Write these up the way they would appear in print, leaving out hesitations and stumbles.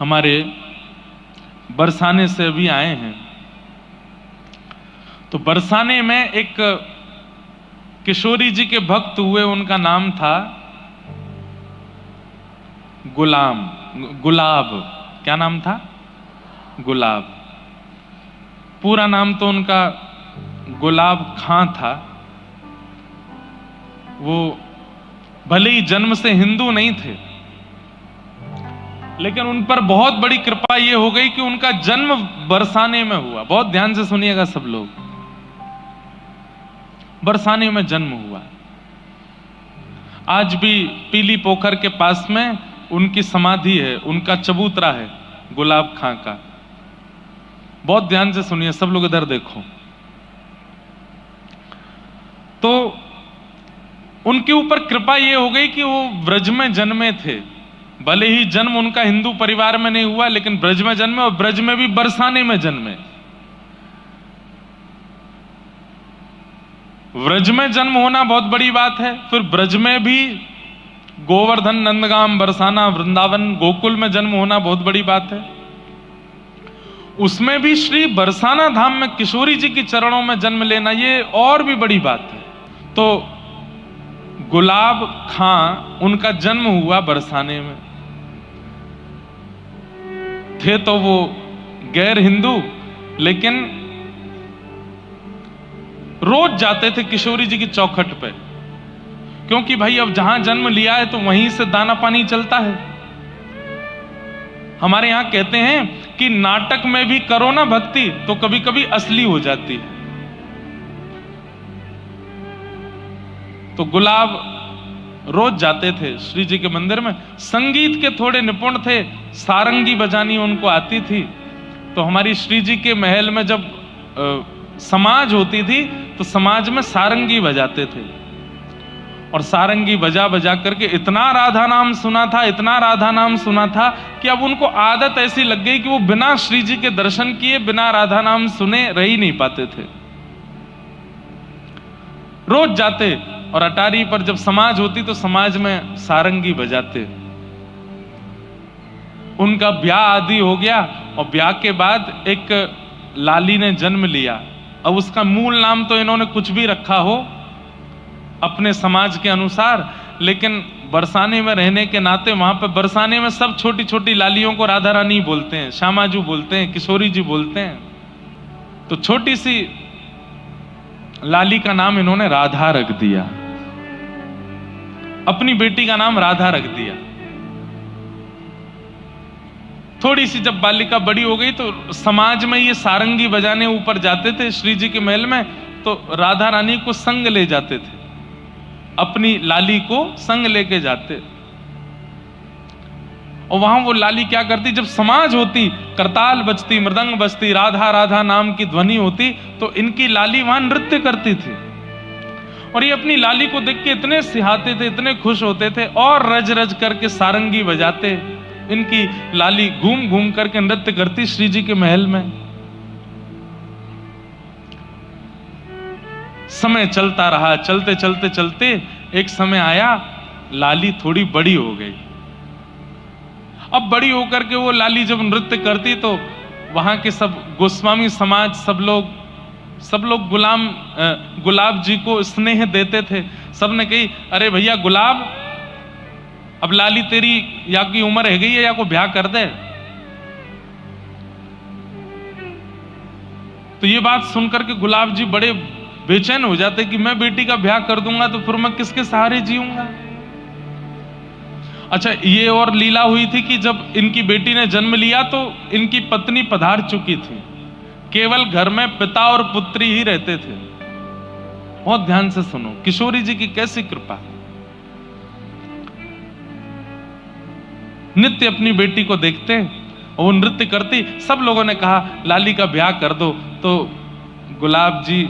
हमारे बरसाने से अभी आए हैं। तो बरसाने में एक किशोरी जी के भक्त हुए, उनका नाम था गुलाब। क्या नाम था? गुलाब। पूरा नाम तो उनका गुलाब खां था। वो भले ही जन्म से हिंदू नहीं थे, लेकिन उन पर बहुत बड़ी कृपा ये हो गई कि उनका जन्म बरसाने में हुआ। बहुत ध्यान से सुनिएगा सब लोग, बरसाने में जन्म हुआ। आज भी पीली पोखर के पास में उनकी समाधि है, उनका चबूतरा है गुलाब खां का। बहुत ध्यान से सुनिए सब लोग, इधर देखो। तो उनके ऊपर कृपा ये हो गई कि वो ब्रज में जन्मे थे। भले ही जन्म उनका हिंदू परिवार में नहीं हुआ, लेकिन ब्रज में जन्मे, और ब्रज में भी बरसाने में जन्मे। ब्रज में जन्म होना बहुत बड़ी बात है। फिर ब्रज में भी गोवर्धन, नंदगाम, बरसाना, वृंदावन, गोकुल में जन्म होना बहुत बड़ी बात है। उसमें भी श्री बरसाना धाम में किशोरी जी के चरणों में जन्म लेना, ये और भी बड़ी बात है। तो गुलाब खां, उनका जन्म हुआ बरसाने में। थे तो वो गैर हिंदू, लेकिन रोज जाते थे किशोरी जी की चौखट पे, क्योंकि भाई अब जहां जन्म लिया है तो वहीं से दाना पानी चलता है। हमारे यहां कहते हैं कि नाटक में भी करो ना भक्ति तो कभी कभी असली हो जाती है। तो गुलाब रोज जाते थे श्री जी के मंदिर में। संगीत के थोड़े निपुण थे, सारंगी बजानी उनको आती थी। तो हमारी श्री जी के महल में जब समाज होती थी तो समाज में सारंगी बजाते थे, और सारंगी बजा बजा करके इतना राधा नाम सुना था, इतना राधा नाम सुना था कि अब उनको आदत ऐसी लग गई कि वो बिना श्री जी के दर्शन किए, बिना राधा नाम सुने रह ही नहीं पाते थे। रोज जाते, और अटारी पर जब समाज होती तो समाज में सारंगी बजाते। उनका ब्याह आदि हो गया, और ब्याह के बाद एक लाली ने जन्म लिया। अब उसका मूल नाम तो इन्होंने कुछ भी रखा हो अपने समाज के अनुसार, लेकिन बरसाने में रहने के नाते वहां पे बरसाने में सब छोटी छोटी लालियों को राधा रानी बोलते हैं, श्यामाजू बोलते हैं, किशोरी जी बोलते हैं। तो छोटी सी लाली का नाम इन्होंने राधा रख दिया, अपनी बेटी का नाम राधा रख दिया। थोड़ी सी जब बालिका बड़ी हो गई तो समाज में ये सारंगी बजाने ऊपर जाते थे श्री जी के महल में, तो राधा रानी को संग ले जाते थे, अपनी लाली को संग लेके जाते। और वहां वो लाली क्या करती, जब समाज होती, करताल बजती, मृदंग बजती, राधा राधा नाम की ध्वनि होती, तो इनकी लाली वहां नृत्य करती थी। और ये अपनी लाली को देख के इतने सिहाते थे, इतने खुश होते थे, और रज रज करके सारंगी बजाते। इनकी लाली घूम घूम करके नृत्य करती श्री जी के महल में। समय चलता रहा, चलते चलते चलते एक समय आया, लाली थोड़ी बड़ी हो गई। अब बड़ी होकर के वो लाली जब नृत्य करती तो वहां के सब गोस्वामी समाज, सब लोग गुलाब जी को स्नेह देते थे। सबने कही, अरे भैया गुलाब, अब लाली तेरी या की उम्र है गई है, या को ब्याह कर दे। तो ये बात सुनकर के गुलाब जी बड़े बेचैन हो जाते कि मैं बेटी का ब्याह कर दूंगा तो फिर मैं किसके सहारे जीऊंगा। अच्छा, ये और लीला हुई थी कि जब इनकी बेटी ने जन्म लिया तो इनकी पत्नी पधार चुकी थी, केवल घर में पिता और पुत्री ही रहते थे। बहुत ध्यान से सुनो, किशोरी जी की कैसी कृपा। नित्य अपनी बेटी को देखते और वो नृत्य करती। सब लोगों ने कहा लाली का ब्याह कर दो, तो गुलाब जी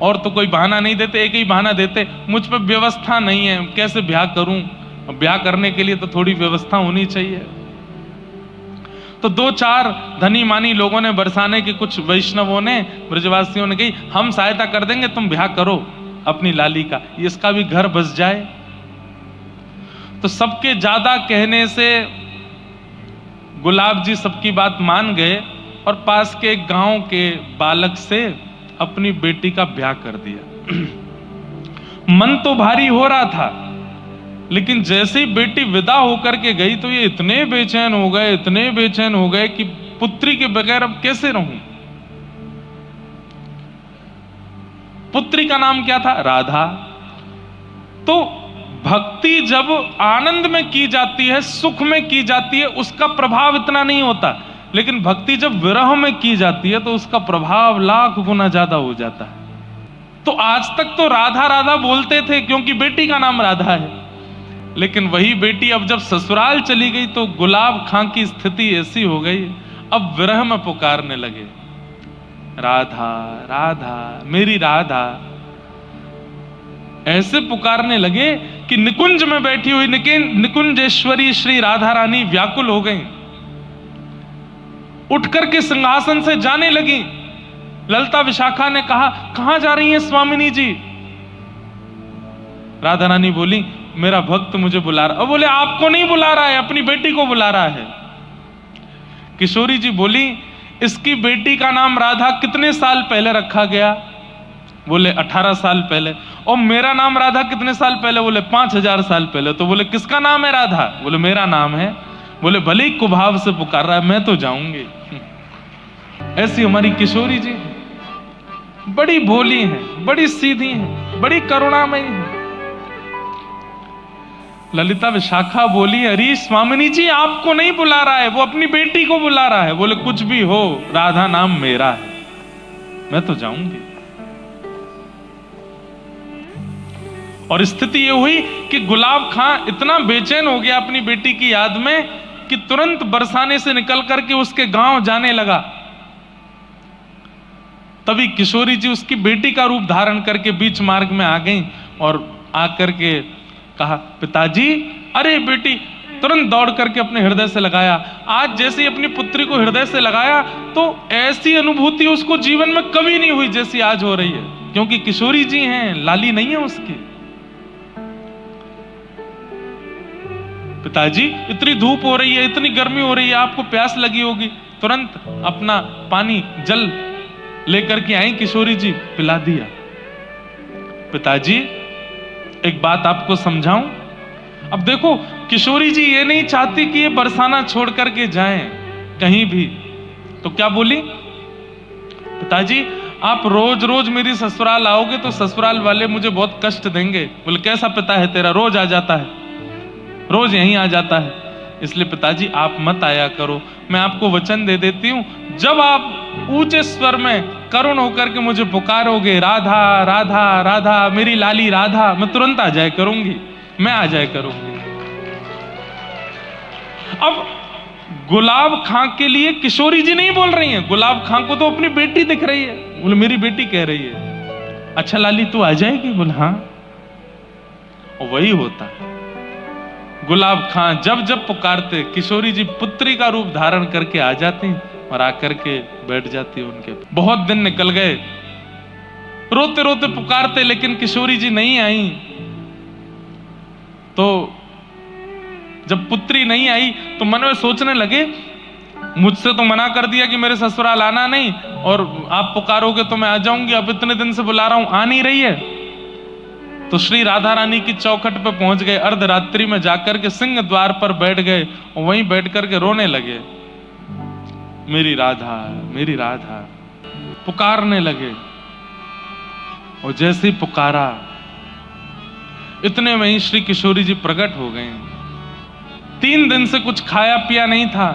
और तो कोई बहाना नहीं देते, एक ही बहाना देते, मुझ पर व्यवस्था नहीं है, कैसे ब्याह करूं। ब्याह करने के लिए तो थोड़ी व्यवस्था होनी चाहिए। तो दो चार धनी मानी लोगों ने, बरसाने के कुछ वैष्णवों ने, ब्रजवासियों ने कही, हम सहायता कर देंगे, तुम ब्याह करो अपनी लाली का, इसका भी घर बस जाए। तो सबके ज्यादा कहने से गुलाब जी सबकी बात मान गए और पास के एक गांव के बालक से अपनी बेटी का ब्याह कर दिया। मन तो भारी हो रहा था, लेकिन जैसे ही बेटी विदा होकर के गई तो ये इतने बेचैन हो गए कि पुत्री के बगैर अब कैसे रहूं। पुत्री का नाम क्या था? राधा। तो भक्ति जब आनंद में की जाती है, सुख में की जाती है, उसका प्रभाव इतना नहीं होता, लेकिन भक्ति जब विरह में की जाती है तो उसका प्रभाव लाख गुना ज्यादा हो जाता है। तो आज तक तो राधा राधा बोलते थे क्योंकि बेटी का नाम राधा है, लेकिन वही बेटी अब जब ससुराल चली गई तो गुलाब खां की स्थिति ऐसी हो गई, अब विरह में पुकारने लगे, राधा राधा मेरी राधा। ऐसे पुकारने लगे कि निकुंज में बैठी हुई निकुंजेश्वरी श्री राधा रानी व्याकुल हो गई, उठकर के सिंहासन से जाने लगी। ललिता विशाखा ने कहा, कहां जा रही हैं स्वामिनी जी? राधा रानी बोली, मेरा भक्त मुझे बुला रहा। और बोले, आपको नहीं बुला रहा है, अपनी बेटी को बुला रहा है। किशोरी जी बोली, इसकी बेटी का नाम राधा कितने साल पहले रखा गया? बोले 18 साल पहले। और मेरा नाम राधा कितने साल पहले? बोले 5000 साल पहले। तो बोले, किसका नाम है राधा? बोले, मेरा नाम है। बोले, भले ही कुभाव से पुकार रहा है, मैं तो जाऊंगी। ऐसी हमारी किशोरी जी बड़ी भोली हैं, बड़ी सीधी हैं, बड़ी करुणामयी हैं। ललिता विशाखा बोली, अरे स्वामिनी जी आपको नहीं बुला रहा है, वो अपनी बेटी को बुला रहा है। बोले, कुछ भी हो, राधा नाम मेरा है, मैं तो जाऊंगी। और स्थिति ये हुई कि गुलाब खां इतना बेचैन हो गया अपनी बेटी की याद में कि तुरंत बरसाने से निकल करके उसके गांव जाने लगा। तभी किशोरी जी उसकी बेटी का रूप धारण करके बीच मार्ग में आ गई और आकर के कहा, पिताजी। अरे बेटी तुरंत दौड़ करके अपने हृदय से लगाया। आज जैसे ही अपनी पुत्री को हृदय से लगाया तो ऐसी अनुभूति उसको जीवन में कभी नहीं हुई जैसी आज हो रही है, क्योंकि किशोरी जी हैं, लाली नहीं है उसकी। पिताजी इतनी धूप हो रही है, इतनी गर्मी हो रही है, आपको प्यास लगी होगी। तुरंत अपना पानी जल लेकर के आई किशोरी जी, पिला दिया। पिताजी एक बात आपको समझाऊं। अब देखो किशोरी जी ये नहीं चाहती कि ये बरसाना छोड़ करके जाएं कहीं भी, तो क्या बोली, पिताजी आप रोज रोज मेरी ससुराल आओगे तो ससुराल वाले मुझे बहुत कष्ट देंगे। बोले, कैसा पिता है तेरा, रोज आ जाता है, रोज यहीं आ जाता है, इसलिए पिताजी आप मत आया करो। मैं आपको वचन दे देती हूं, जब आप ऊंचे स्वर में करुण होकर के मुझे पुकारोगे, राधा राधा राधा मेरी लाली राधा, मैं तुरंत आ जाया करूंगी, मैं आ जाया करूंगी। अब गुलाब खां के लिए किशोरी जी नहीं बोल रही हैं, गुलाब खां को तो अपनी बेटी दिख रही है। बोले, मेरी बेटी कह रही है, अच्छा लाली तू आ जाएगी? बोले, हाँ। और वही होता है, गुलाब खां जब जब पुकारते किशोरी जी पुत्री का रूप धारण करके आ जाती और आकर के बैठ जाती उनके। बहुत दिन निकल गए, रोते रोते पुकारते, लेकिन किशोरी जी नहीं आई। तो जब पुत्री नहीं आई तो मन में सोचने लगे, मुझसे तो मना कर दिया कि मेरे ससुराल आना नहीं, और आप पुकारोगे तो मैं आ जाऊंगी, अब इतने दिन से बुला रहा हूं, आ नहीं रही है। तो श्री राधा रानी की चौखट पे पहुंच गए, अर्धरात्रि में जाकर के सिंह द्वार पर बैठ गए और वहीं बैठ करके रोने लगे, मेरी राधा मेरी राधा, पुकारने लगे। और जैसे ही पुकारा इतने में ही श्री किशोरी जी प्रकट हो गए। 3 दिन से कुछ खाया पिया नहीं था।